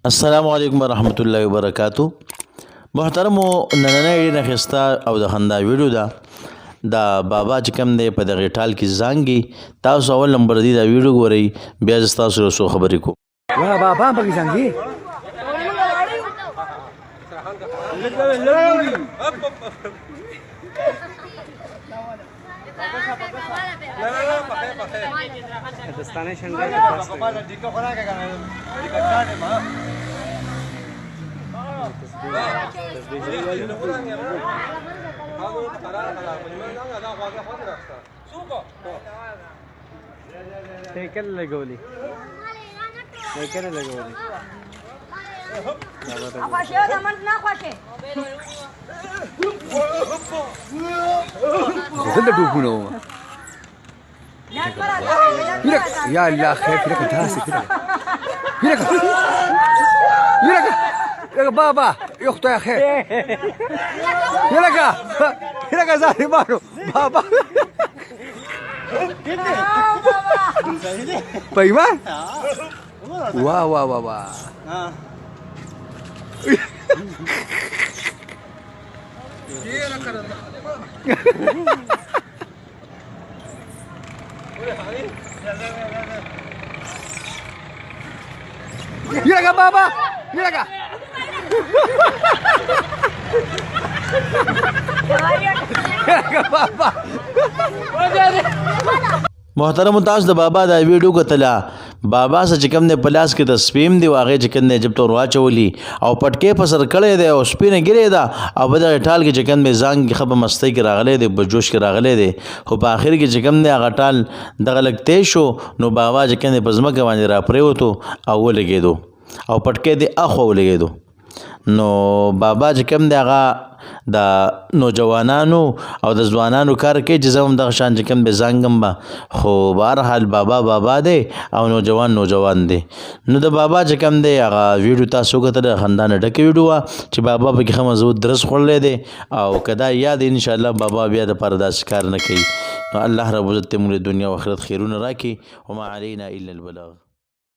السلام علیکم ورحمت الله وبرکاتو. محترمو نننۍ ډېره ښایسته او د خندا ویډیو ده. دا بابا چې کوم دی په دغې ټال کې زانګي، تاسو اول نمبر دی دا ویډیو ګورئ، بیا زه ستاسو سره څو خبرې کوم. بابا هم پکې زانګي. کله لګولې کله لګولې خوښه ده من نه خوښه زنده ټوپونه ومه یا الله خیر لك تاسي كده لك بابا يا اختي يا خير لك زاري مانو بابا بايمان واو واو واو يلا بابا يلا بابا محترم تاسو د بابا دا ویډیو کتله. بابا سره چې کوم دی په لاس کې د سپیم دی، هغې چې کوم دی جب ته ور واچولي او پټکې په سر کړی دی او سپینه ګیرې ده او په دغې ټال کې چې کوم دی زانګ ښه په مستۍ کې راغلی دی، په جوش کې راغلی دی، خو په آخر کې چې کوم دی هغه ټال دغه لږ تیز شو، نو بابا چې کوم دی په ځمکه باندې راپرېوتو او ولګېدو او پټکې دی اخوا ولګېدو. نو بابا چې کوم دی هغه د نوجوانانو او د ځوانانو کار کوي چې زه هم دغه شان چې کوم دی زانګم به، خو بهرحال بابا دی او نوجوان دی. نو د بابا چې کوم دی هغه ویډیو تاسو وکتله، خندا نه ډکه ویډیو وه چې بابا پکې ښه مضبوط درس خوړلی دی او که دا یاد انشاءالله بابا بیا دپاره داسې کار نه کوي. نو الله رب عزت ته موږ د دنیا او آخرت خیرونه راکړي. وما علینا الا البلاغ.